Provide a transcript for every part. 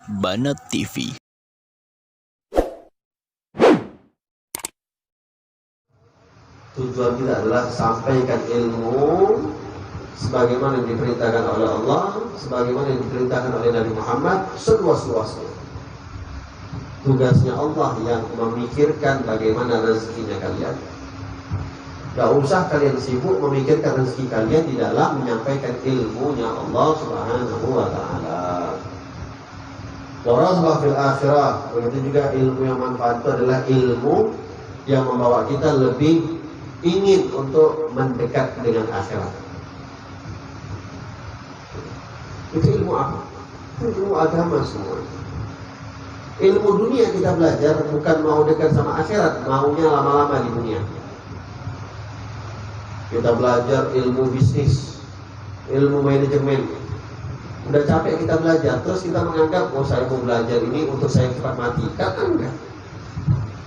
Banat TV. Tujuan kita adalah sampaikan ilmu sebagaimana yang diperintahkan oleh Allah, sebagaimana yang diperintahkan oleh Nabi Muhammad, seluas-luasnya. Tugasnya Allah yang memikirkan bagaimana rezekinya kalian. Gak usah kalian sibuk memikirkan rezeki kalian di dalam menyampaikan ilmunya Allah Subhanahu wa ta'ala. Warahmah fil akhirah. Begitu juga ilmu yang manfaat itu adalah ilmu yang membawa kita lebih ingin untuk mendekat dengan akhirat. Itu ilmu apa? Itu ilmu agama semua. Ilmu dunia kita belajar bukan mau dekat sama akhirat, maunya lama-lama di dunia. Kita belajar ilmu bisnis, ilmu manajemen. Udah capek kita belajar, terus kita menganggap, oh saya mau belajar ini untuk saya cepat mati. Kan enggak.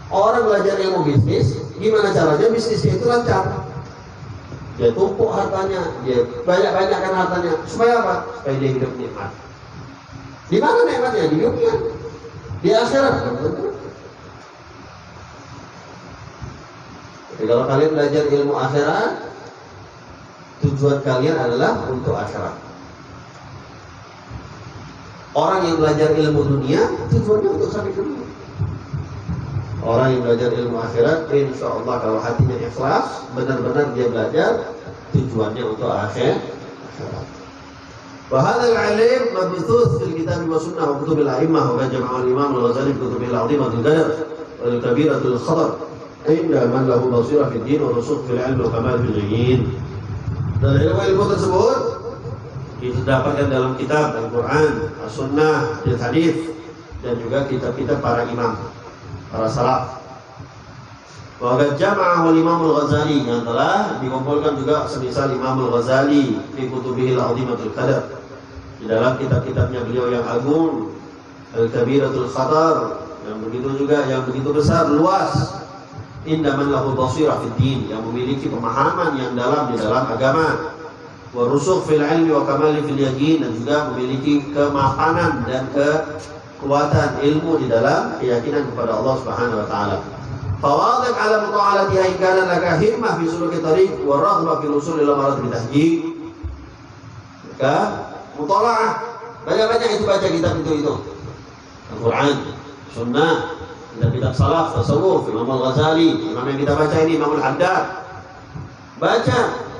Orang belajar ilmu bisnis, gimana caranya bisnisnya itu lancar? Dia tumpuk hartanya, dia banyak-banyakkan hartanya. Supaya apa? Supaya dia hidup nikmat. Di mana nikmatnya? Di dunia. Di akhirat. Jadi kalau kalian belajar ilmu akhirat, tujuan kalian adalah untuk akhirat. Orang yang belajar ilmu dunia, tujuannya untuk sampai ke dunia. Orang yang belajar ilmu akhirat, insya Allah kalau hatinya ikhlas, benar-benar dia belajar, tujuannya untuk akhirat. Wahadal alim mabthuth fil kitab wa sunnah wa kutubil a'immah wa jama'a al-imam al-Ghazali fi kutubil 'azimatul qadar wal kabiratul khatar. Inna man lahu basirah fid din wa rusukh fil 'ilm wa kamal fil ghayyin. Dan ilmu tersebut didapatkan dalam kitab Al-Quran, As-Sunnah, dan Hadis, dan juga kitab-kitab para imam, para salaf. Wa qad jama'a al-Imam al-Ghazali, yang telah dikumpulkan juga semisal Imam al-Ghazali fi kutubihi al-'azimatul qadar, di dalam kitab-kitabnya beliau yang agung, Al-Kabiratul Khatar, yang begitu juga yang begitu besar luas. Inna man lahu basirah fid din, yang memiliki pemahaman yang dalam di dalam agama, wa rusukh fil ilmi wa kamal fil yaqin, dan juga memiliki kemapanan dan kekuatan ilmu di dalam keyakinan kepada Allah Subhanahu wa taala. Fawadhib ala muta'alatiha in kana laka himmah fi suluki tariq wa raghbah fi usul ila maratib tahqiq. Maka mutalaah, banyak-banyak itu baca kitab itu. Al-Quran, Sunnah, kitab salaf, tasawuf, Imam al-Ghazali, imam yang kita baca ini Imam al-Haddad. Baca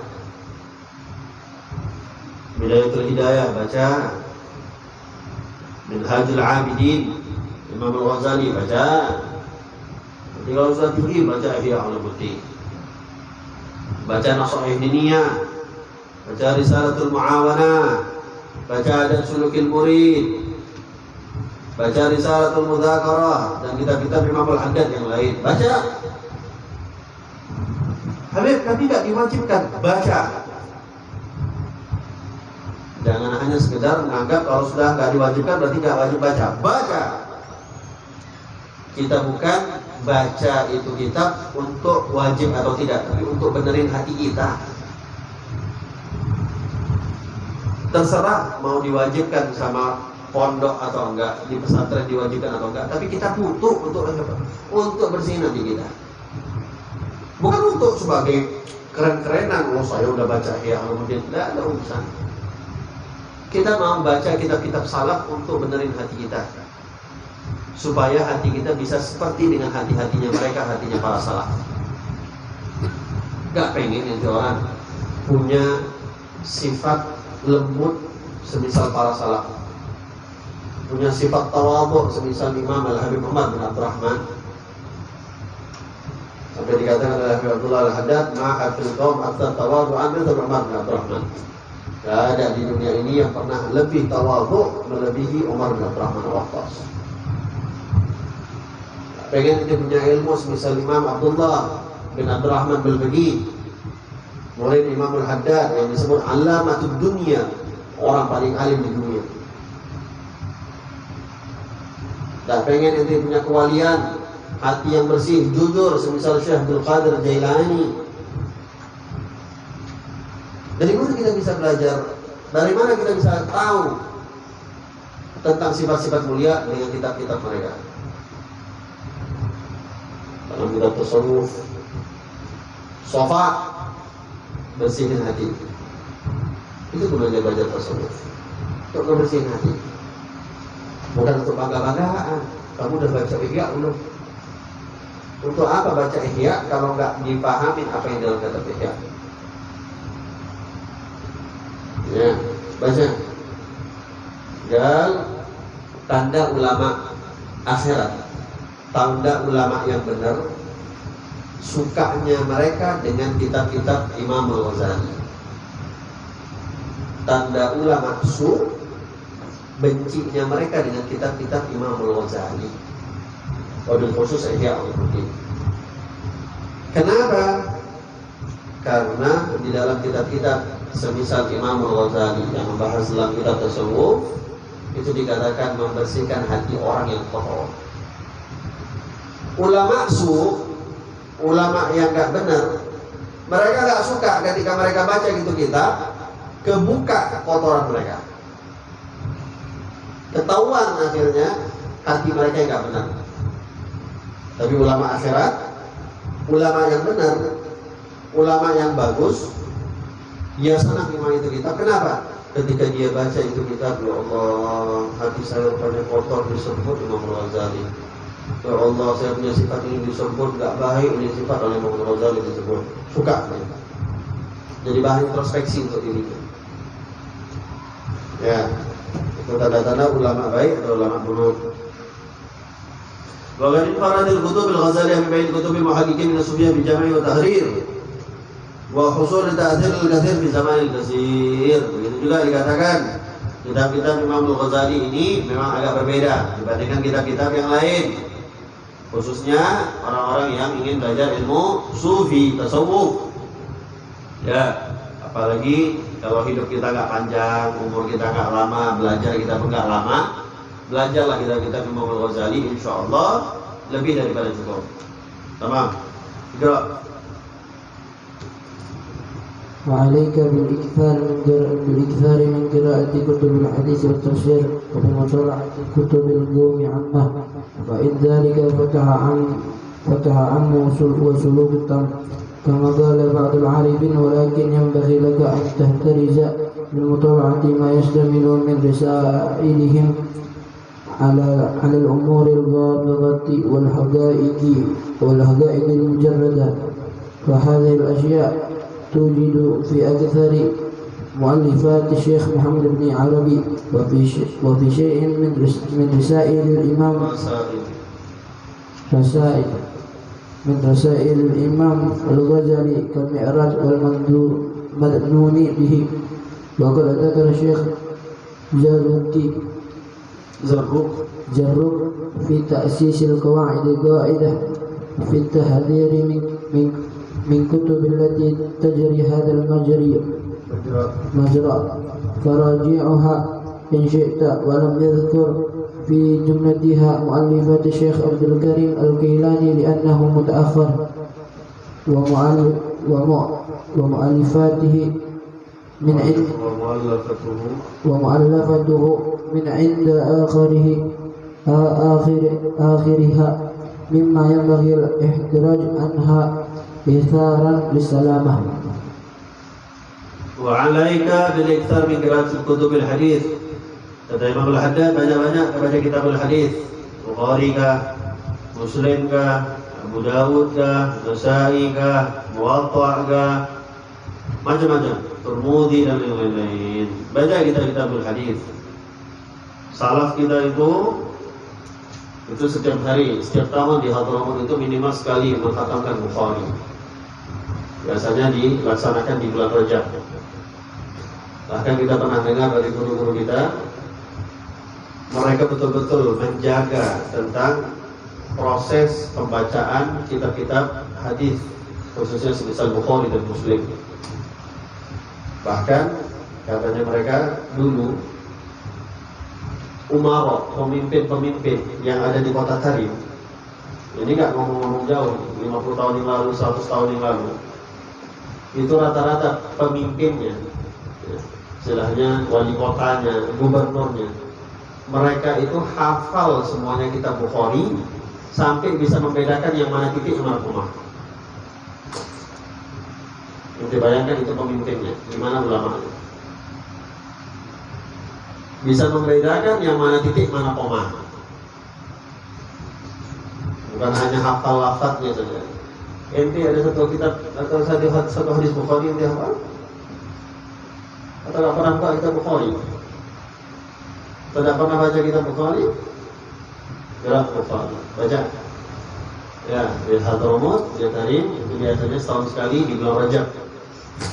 Bidayatul Hidayah, baca Minhajul Abidin, Imam al-Ghazali, baca. Nanti kalau sudah tinggi, baca Ihya Ulumuddin, baca Nasaih Diniyah, baca Risalatul Muawanah, baca Adab Sulukil Murid, baca Risalatul Mudzakarah, dan kitab-kitab Imam al-Haddad yang lain. Baca. Habib, tapi tidak diwajibkan baca. Jangan hanya sekedar menganggap kalau sudah nggak diwajibkan berarti nggak wajib baca. Baca. Kita bukan baca itu kitab untuk wajib atau tidak, tapi untuk benerin hati kita. Terserah mau diwajibkan sama pondok atau enggak, di pesantren diwajibkan atau enggak, tapi kita butuh untuk bersihin hati kita. Bukan untuk sebagai keren-kerenan, oh saya udah baca ya, kemudian tidak ada urusan. Kita mau baca kitab-kitab salaf untuk benerin hati kita, supaya hati kita bisa seperti dengan hati-hatinya mereka, hatinya para salaf. Gak pengen yang orang punya sifat lembut semisal para salaf, punya sifat tawadhu semisal Imam Al-Habib Umar bin Abdurrahman. Sampai dikatakan oleh Habib Abdullah Al-Haddad, ma'afil qaum aktsar tawadhu'an min Umar bin Abdurrahman. Tidak ada di dunia ini yang pernah lebih tawadhu melebihi Umar bin Abdurrahman al-Waqqas. Pengen dia punya ilmu semisal Imam Abdullah bin Abdurrahman Al-Baqi, murid Imam Al-Haddad yang disebut Allamatud Dunya, orang paling alim di dunia. Tak pengen ente punya kewalian, hati yang bersih, jujur semisal Syekh Abdul Qadir Jailani. Dari mana kita bisa belajar? Dari mana kita bisa tahu tentang sifat-sifat mulia dengan kitab-kitab mereka. Dalam kitab tasawuf, sofa, bersihin hati. Itu gunanya belajar tasawuf, untuk membersihin hati, bukan untuk bangga-banggaan. Kamu udah baca Ihya belum? Untuk apa baca Ihya kalau nggak dipahamin apa yang dalam kitab Ihya? Ya, baca. Dan tanda ulama akhirat, tanda ulama yang benar, sukanya mereka dengan kitab-kitab Imam Al-Ghazali. Tanda ulama su, bencinya mereka dengan kitab-kitab Imam Al-Ghazali. Wabil khusus Ihya Ulumuddin. Kenapa? Karena di dalam kitab-kitab semisal Imam Al-Ghazali yang membahas dalam kitab tasawuf, itu dikatakan membersihkan hati orang yang kotor. Ulama su, ulama yang gak benar, mereka gak suka ketika mereka baca gitu kitab, kebuka kotoran mereka, ketahuan akhirnya hati mereka yang gak benar. Tapi ulama akhirat, ulama yang benar, ulama yang bagus, dia senang memang itu kitab. Kenapa? Ketika dia baca itu kitab, ya Allah, hati saya banyak kotor disebut Imam Al-Ghazali. Ya Allah, saya punya sifat ini disebut gak baik, ini sifat oleh Imam Al-Ghazali disebut. Suka. Jadi bahan introspeksi untuk dirinya. Ya, itu tanda-tanda ulama baik atau ulama buruk. Wa qad infaradil kutub al-Ghazali min bain kutub al-muhaqqiqin min as-sufiyah bi jam'i wa tahrir wa husul ta'thir al-kathir fi zaman al-katsir. Begitu juga dikatakan kitab-kitab Imam Al-Ghazali ini memang agak berbeda dibandingkan kitab-kitab yang lain, khususnya orang-orang yang ingin belajar ilmu sufi, tasawuf. Ya, apalagi kalau hidup kita nggak panjang, umur kita nggak lama, belajar kita pun nggak lama, belajarlah kitab-kitab Imam Al-Ghazali, insya Allah lebih daripada cukup. Tamam. Gerak. وعليك بالإكثار من قراءة كتب الحديث والتفسير وبمطالعة كتب القوم عامة، فإن ذلك فتح عنه وسلوك التام كما قال بعض العارفين. ولكن ينبغي لك أن تحترز من مطالعة ما يشتمل من رسائلهم على الأمور الغامضة والحقائق المجردة، فهذه الأشياء توجد في أكثر مؤلفات الشيخ محمد بن عربي وفي شيء من رسائل الإمام الغزالي كالمعراج والمذنون به. وقد ذكر الشيخ زروق في تأسيس القواعد القاعدة في التحذير من كتب التي تجري هذا المجرى فراجعها إن شئت. ولم يذكر في جملتها مؤلفات الشيخ عبد الكريم الكيلاني لأنه متأخر، ومؤلفاته من عند آخرها مما ينبغي الاحتراز عنها إثارا للسلامة. وعليك بالإكثار من قراءة كتب الحديث. Kata Imam Al-Haddad, banyak-banyak baca kitab al-hadis. Bukhari kah, Muslim kah, Abu Dawud kah, Nasa'i kah, Muwatta kah, macam-macam, Tirmidzi dan yang lain-lain. Baca kitab al-hadis. Salaf kita itu setiap hari, setiap tahun di Hadramaut itu minimal sekali mengkhatamkan Bukhari. Biasanya dilaksanakan di bulan Rajab. Bahkan kita pernah dengar dari guru-guru kita, mereka betul-betul menjaga tentang proses pembacaan kitab-kitab hadis, khususnya semisal Bukhari dan Muslim. Bahkan katanya mereka dulu umara, pemimpin-pemimpin yang ada di kota Tarim, ini nggak ngomong-ngomong jauh, 50 tahun yang lalu, 100 tahun yang lalu, itu rata-rata pemimpinnya, istilahnya wali kotanya, gubernurnya, mereka itu hafal semuanya kitab Bukhari sampai bisa membedakan yang mana titik yang mana koma. Nanti bayangkan itu pemimpinnya, gimana ulamanya. Bisa membedakan yang mana titik mana koma. Bukan hanya hafal lafadznya saja. Ente ada satu kitab atau satu hadis Bukhari yang dia hafal? Atau tidak pernah buka kitab Bukhari? Tidak pernah baca kitab Bukhari? Gerak Bukhari, baca. Ya, di Hadramut, di Tarim, itu biasanya setahun sekali di bulan Rajab.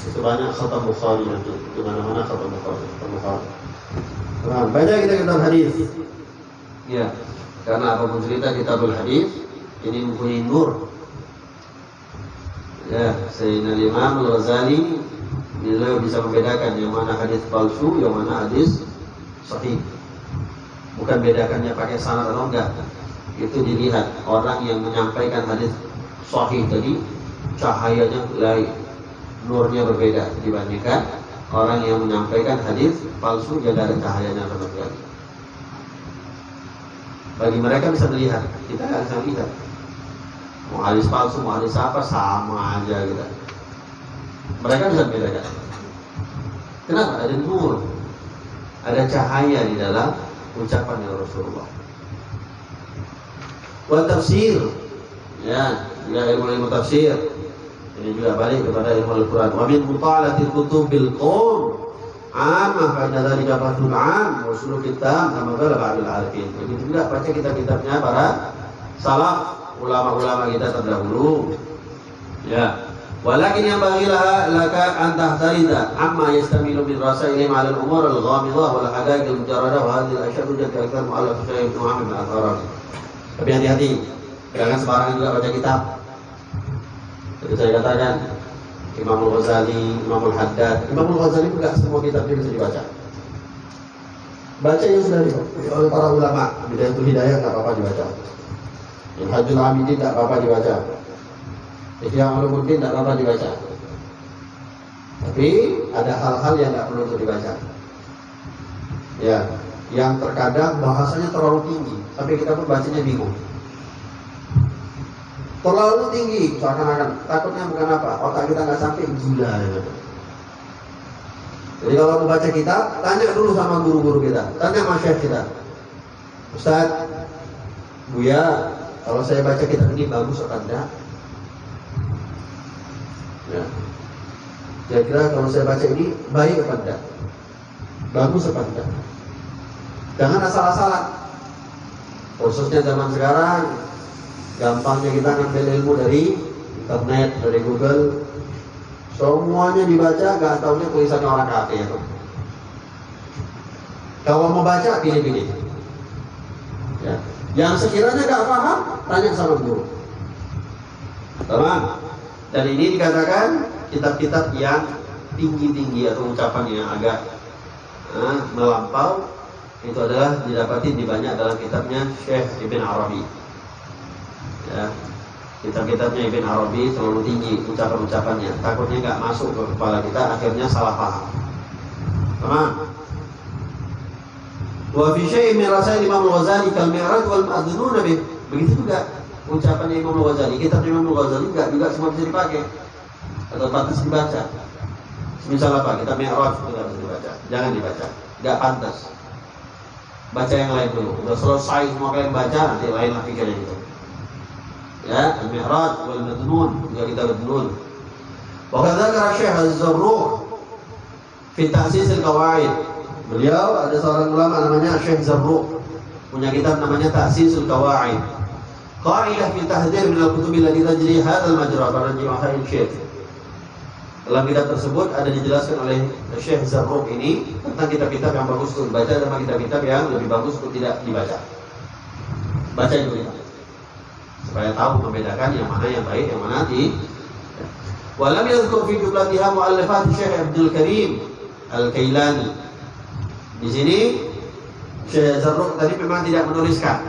Itu banyak khatam Bukhari nanti, di mana-mana khatam Bukhari. Nah, baca kita kitab hadis. Ya, karena apapun cerita kitabul hadis ini mempunyai nur. Ya, Sayyidina Imam Al-Ghazali beliau bisa membedakan yang mana hadis palsu, yang mana hadis sahih. Bukan bedakannya pakai sanad atau enggak. Itu dilihat orang yang menyampaikan hadis sahih tadi cahayanya lain, nurnya berbeda dibandingkan orang yang menyampaikan hadis palsu yang ada cahayanya sama sekali. Bagi mereka bisa melihat, kita nggak bisa lihat. Mau hadis palsu, mau hadis apa, sama aja gitu. Mereka bisa membedakan. Kenapa? Ada nur, ada cahaya di dalam ucapan Rasulullah. Wa tafsir, ya, juga ilmu tafsir. Ini juga balik kepada ilmu Al-Quran. Wa min muta'alatil kutubil qawm amah fa'inna dhalika fathul 'am wa usulul kitab kama qala ba'dul 'arifin. Begitu juga baca kitab-kitabnya para salaf, ulama-ulama kita terdahulu. Ya. Walakin yang bagilah laka an tahtarida amma yastamilu min rasailihim 'ala al-umur al-ghamidhah wal haqa'iq al-mujarradah wa hadhihi al-ashya' tujad akthar mu'allaf Syekh Muhammad bin Al-Farabi. Tapi hati-hati, jangan sembarangan juga baca kitab. Jadi saya katakan Imam Al-Ghazali, Imam Al-Haddad. Imam Al-Ghazali enggak semua kitabnya bisa dibaca. Baca yang sudah dibaca oleh para ulama. Bidayatul Hidayah enggak apa-apa dibaca. Minhajul Abidin enggak apa-apa dibaca. Ihya Ulumuddin enggak apa-apa dibaca. Tapi ada hal-hal yang enggak perlu untuk dibaca. Ya, yang terkadang bahasanya terlalu tinggi sampai kita pun bacanya bingung. Terlalu tinggi, seakan-akan takutnya bukan apa, otak kita nggak sampai gila gitu. Jadi kalau mau baca kitab, tanya dulu sama guru-guru kita, tanya sama syekh kita. Ustaz, Buya, kalau saya baca kitab ini bagus atau tidak? Ya. Kira-kira kalau saya baca ini baik atau tidak? Bagus atau tidak? Jangan asal-asalan. Khususnya zaman sekarang, gampangnya kita ngambil ilmu dari internet, dari Google. Semuanya dibaca, gak taunya tulisannya orang kafir. Kalau mau baca, pilih-pilih. Ya. Yang sekiranya gak paham, tanya sama guru. Teman, dan ini dikatakan kitab-kitab yang tinggi-tinggi atau ucapan yang agak melampau. Itu adalah didapati di banyak dalam kitabnya Syekh Ibn Arabi. Ya, kitab-kitabnya Ibn Arabi terlalu tinggi ucapan-ucapannya, takutnya nggak masuk ke kepala kita, akhirnya salah paham. Tamam. Wa fi syai'in min rasail Imam Al-Ghazali kal mi'raj wal ma'dhunun bih. Begitu juga ucapan Imam Al-Ghazali, kitab Imam Al-Ghazali juga semua bisa dipakai atau pantas dibaca. Misal apa? Kitab Mi'raj tidak bisa dibaca, jangan dibaca, nggak pantas. Baca yang lain dulu. Udah selesai semua kalian baca, nanti lain lah pikirnya itu. Ya, Al-Mi'raj wal Madnun, juga kita Madnun. Wa kadzalika Syekh Az-Zarruq fi Ta'sis al-Qawaid. Beliau ada seorang ulama namanya Syekh Zarruq, punya kitab namanya Ta'sis al-Qawaid. Qaidah fi tahdhir min al-kutub allati tajri hadzal majra barajih akhir Syekh. Dalam kitab tersebut ada dijelaskan oleh Syekh Zarruq ini tentang kitab-kitab yang bagus untuk dibaca dan kitab-kitab yang lebih bagus untuk tidak dibaca. Baca itu kita, supaya tahu membedakan yang mana yang baik, yang mana di. Walam yadhkur fi jumlatiha mu'allafat Syekh Abdul Karim Al-Kailani. Di sini Syekh Zarruq tadi memang tidak menuliskan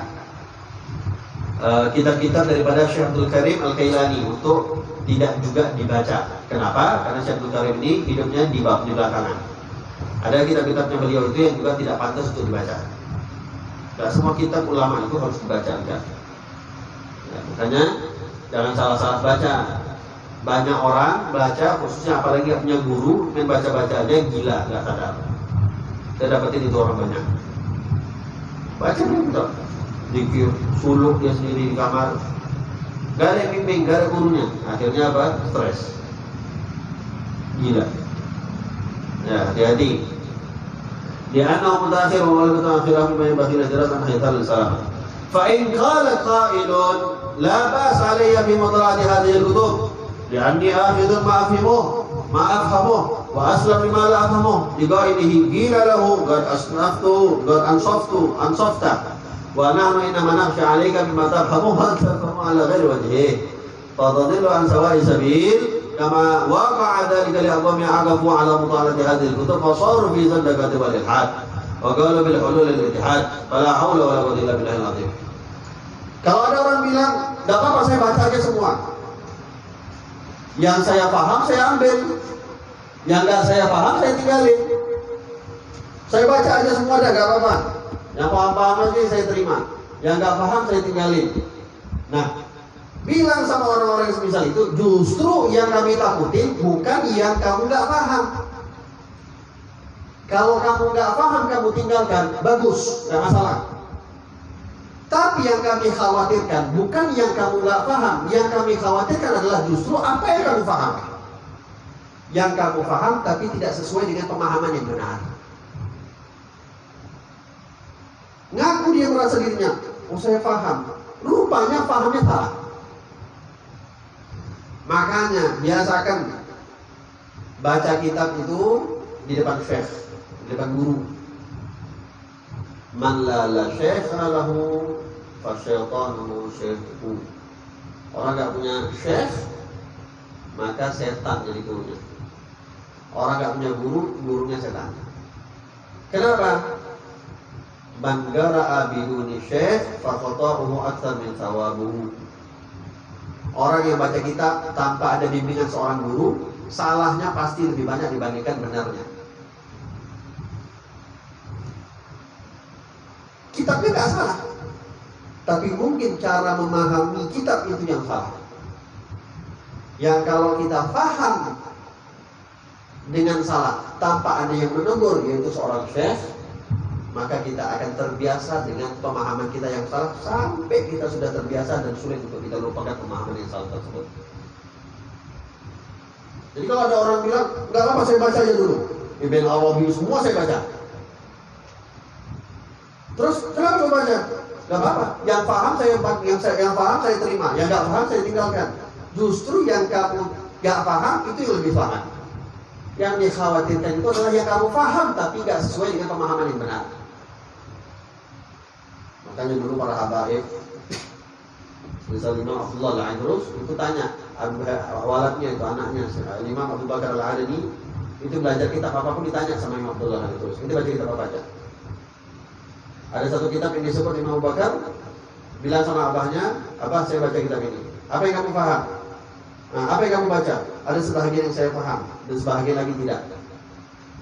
kitab-kitab daripada Syekh Abdul Karim Al-Kailani untuk tidak juga dibaca. Kenapa? Karena Syekh Abdul Karim ini hidupnya di belakangan. Ada kitab-kitabnya beliau itu yang juga tidak pantas untuk dibaca. Gak semua kitab ulama itu harus dibaca, enggak. Ya, makanya jangan salah-salah baca. Banyak orang baca, khususnya apalagi gak punya guru, main baca-bacanya gila, gak sadar. Saya dapetin itu orang banyak. Baca betul, dikir, suluk dia sendiri di kamar. Gak ada yang bimbing, gak ada gurunya. Akhirnya apa? Stres. Gila. Ya, hati-hati. Di anna mutakhir wa wal mutaakhirah mimma yanbaghi al-ihtiraz an haythal salam. Fa in qala qailun la ba's alayya bi mudra'ati hadhihi al-kutub li'anni akhidun ma afhamuh wa aslam bima la afhamuh liqailihi qila lahu qad ansafta wa nahnu inma nakhsha 'alayka bima tafhamu wa tafhamu 'ala ghairi wajhihi fa tadillu an sawa'i sabil كما وقع ذلك لأقوام عكفوا على مطالعة هذه الكتب فصاروا في زندقة والإلحاد وقالوا بالحلول الاتحاد فلا حول ولا قوة إلا بالله العظيم. Kalau ada orang bilang, tidak apa-apa saya baca aja semua. Yang saya paham saya ambil, yang nggak saya paham saya tinggalin. Saya baca aja semua dah, nggak apa-apa. Yang paham-paham aja saya terima, yang nggak paham saya tinggalin. Nah, bilang sama orang-orang yang semisal itu, justru yang kami takutin bukan yang kamu nggak paham. Kalau kamu nggak paham, kamu tinggalkan, bagus, nggak masalah. Tapi yang kami khawatirkan bukan yang kamu nggak paham. Yang kami khawatirkan adalah justru apa yang kamu paham. Yang kamu paham tapi tidak sesuai dengan pemahaman yang benar. Ngaku dia merasa dirinya, oh saya paham. Rupanya pahamnya salah. Makanya biasakan baca kitab itu di depan syekh, di depan guru. Man la syekha lahu fa syaitanu syaikhu. Orang enggak punya syekh, maka setan jadi gurunya. Orang enggak punya guru, gurunya setan. Kenapa? Man qara'a biduni syekh fa khata'uhu aktsar min thawabuhu. Orang yang baca kitab tanpa ada bimbingan seorang guru, salahnya pasti lebih banyak dibandingkan benarnya. Kitabnya nggak salah, tapi mungkin cara memahami kitab itu yang salah. Yang kalau kita paham dengan salah tanpa ada yang menegur, yaitu seorang syekh, maka kita akan terbiasa dengan pemahaman kita yang salah sampai kita sudah terbiasa dan sulit untuk kita lupakan pemahaman yang salah tersebut. Jadi kalau ada orang bilang, nggak apa saya baca aja dulu, Ibn Arabi semua saya baca. Terus kenapa saya baca? Nggak apa-apa. Yang paham saya terima, yang nggak paham saya tinggalkan. Justru yang kamu nggak paham itu yang lebih paham. Yang dikhawatirkan itu adalah yang kamu paham tapi nggak sesuai dengan pemahaman yang benar. Makanya dulu para habaib, misalnya Imam Abdullah Al-Aidrus itu tanya waladnya itu anaknya Imam Abu Bakar Al-Adani itu belajar kitab apapun ditanya sama Imam Abdullah Al-Aidrus, ini baca kitab apa aja. Ada satu kitab yang disebut Imam Abu Bakar bilang sama abahnya, abah saya baca kitab ini, apa yang kamu paham? Nah, apa yang kamu baca? Ada sebahagian yang saya paham dan sebahagian lagi tidak.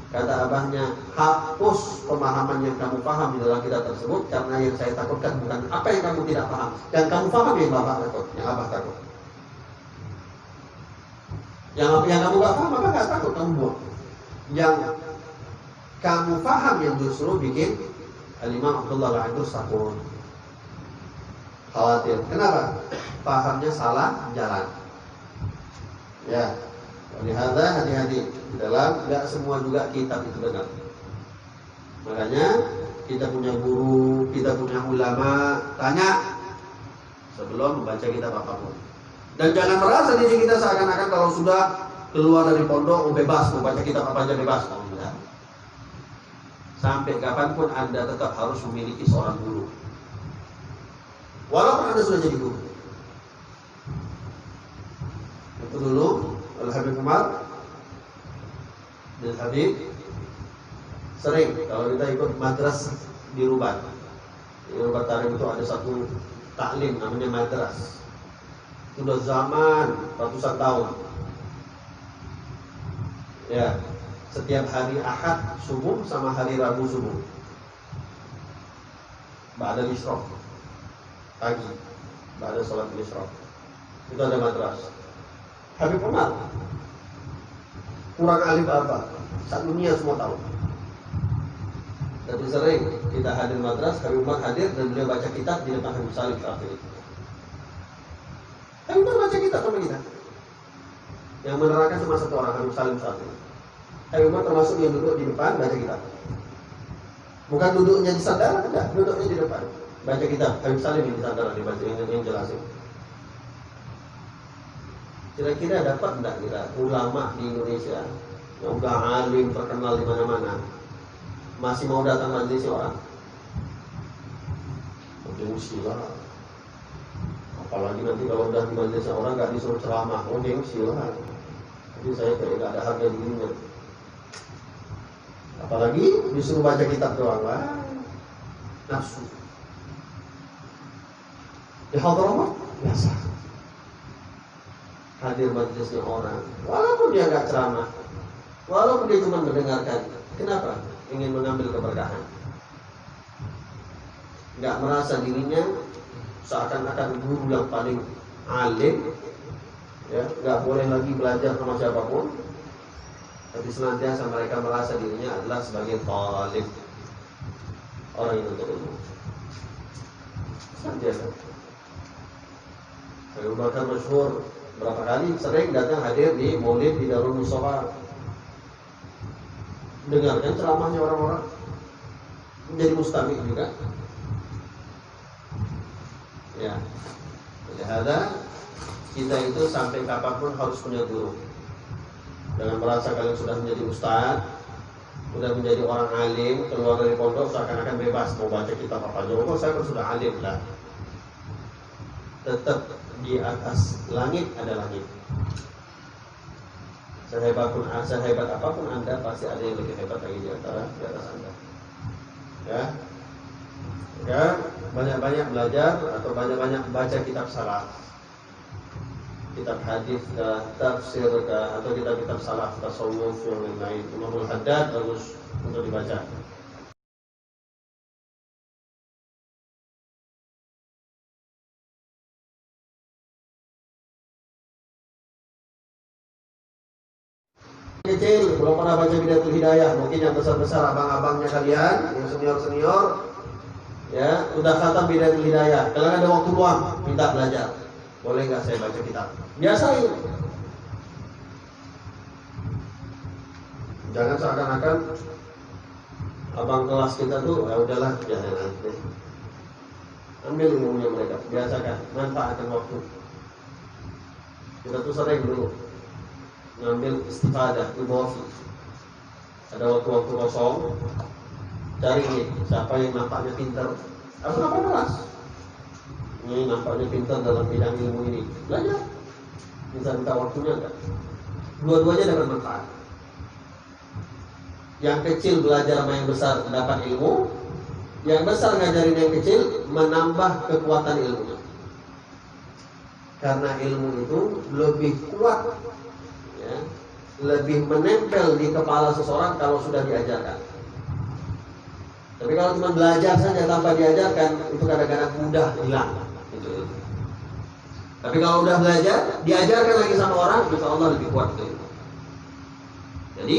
Kata abahnya, hapus pemahaman yang kamu paham di dalam kitab tersebut, karena yang saya takutkan bukan apa yang kamu tidak paham, dan kamu paham yang bapak takut, yang abah takut. Yang kamu nggak paham, apa nggak takut, kamu buang. Yang kamu paham yang justru bikin Al-Imam Abdullah Al-Aidrus takut, khawatir. Kenapa? Pahamnya salah jalan. Ya, lihat hati-hati di dalam, nggak semua juga kitab itu benar. Makanya kita punya guru, kita punya ulama, tanya sebelum membaca kitab apapun. Dan jangan merasa diri kita seakan-akan kalau sudah keluar dari pondok bebas mau baca kitab apa aja bebas. Tidak. Sampai kapanpun Anda tetap harus memiliki seorang guru, walaupun Anda sudah jadi guru. Itu dulu Al-Habib Umar bin Habib sering kalau kita ikut madras di Rubat. Di Rubat Tarim itu ada satu taklim namanya madras. Sudah zaman ratusan tahun. Ya, setiap hari Ahad subuh sama hari Rabu subuh. ba'da isyraq, pagi, ba'da salat isyraq. Itu ada madras. Habib Umar kurang alim apa? Sak dunia semua tahu. Tapi sering kita hadir madras, Habib Umar hadir dan beliau baca kitab di depan Habib Salim Syafi'i. Habib Umar baca kitab sama kita. Yang menerangkan cuma satu orang, Habib Salim Syafi'i. Habib Umar termasuk yang duduk di depan baca kitab. Bukan duduknya di sandara, enggak, duduknya di depan baca kitab. Habib Salim yang di sandara dibaca yang jelasin. Kira-kira dapat enggak kita ulama di Indonesia yang udah alim terkenal di mana-mana masih mau datang majelis orang? Gengsi lah. Apalagi nanti kalau udah di majelis orang nggak disuruh ceramah, gengsi lah. Jadi saya kayak nggak ada harga dirinya. Apalagi disuruh baca kitab doang, wah, nafsu. Di Hadramut biasa. Hadir majelisnya orang, walaupun dia nggak ceramah, walaupun dia cuma mendengarkan. Kenapa? Ingin mengambil keberkahan. Nggak merasa dirinya seakan-akan guru yang paling alim, ya, nggak boleh lagi belajar sama siapapun. Tapi senantiasa mereka merasa dirinya adalah sebagai talib, orang yang untuk ilmu. Senantiasa. Abu Bakar masyhur berapa kali sering datang hadir di maulid di Darul Mustafa, dengarkan ceramahnya orang-orang, menjadi mustami' juga. Ya, lihatlah kita itu sampai kapanpun harus punya guru. Jangan merasa kalian sudah menjadi ustaz, sudah menjadi orang alim, keluar dari pondok seakan-akan bebas mau baca kitab apa aja. Oh, saya kan sudah alim lah. Tetap di atas langit ada langit. Sehebat apapun Anda, pasti ada yang lebih hebat lagi di atas Anda. Ya, ya, banyak-banyak belajar atau banyak-banyak baca kitab salaf, kitab hadis, tafsir, atau kitab-kitab salaf, tasawuf yang lain. Imamul Haddad bagus untuk dibaca. Kecil, belum pernah baca Bidayatul Hidayah, mungkin yang besar-besar abang-abangnya kalian, yang senior-senior, ya, udah khatam Bidayatul Hidayah. Kalau ada waktu luang, minta belajar. Boleh nggak saya baca kitab? Biasain. Jangan seakan-akan abang kelas kita tuh, ya udahlah, jangan nanti. Ambil ilmunya mereka, biasakan, manfaatkan waktu. Kita tuh sering dulu ngambil istifadah, ibofi. Ada waktu-waktu kosong, cari nih siapa yang nampaknya pintar. Aku apa kelas? Ini nampaknya pintar dalam bidang ilmu ini. Belajar. Bisa minta waktunya enggak? Dua-duanya dapat manfaat. Yang kecil belajar sama yang besar dapat ilmu. Yang besar ngajarin yang kecil menambah kekuatan ilmunya. Karena ilmu itu lebih kuat, ya, lebih menempel di kepala seseorang kalau sudah diajarkan. Tapi kalau cuma belajar saja tanpa diajarkan, itu kadang-kadang mudah hilang. Gitu. Tapi kalau udah belajar, diajarkan lagi sama orang, insya Allah lebih kuat itu. Jadi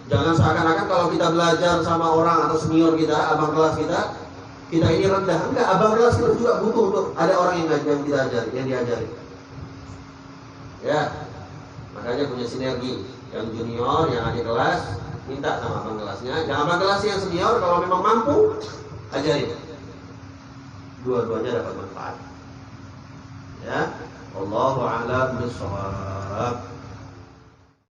jangan seakan-akan kalau kita belajar sama orang atau senior kita, abang kelas kita ini rendah. Enggak, abang kelas kita juga butuh untuk ada orang yang kita ajari, yang diajari. Ya, makanya punya sinergi. Yang junior, yang adik kelas, minta sama abang kelasnya. Yang abang kelas yang senior, kalau memang mampu, ajarin. Dua-duanya dapat manfaat. Ya, Wallahu a'lam bishawab.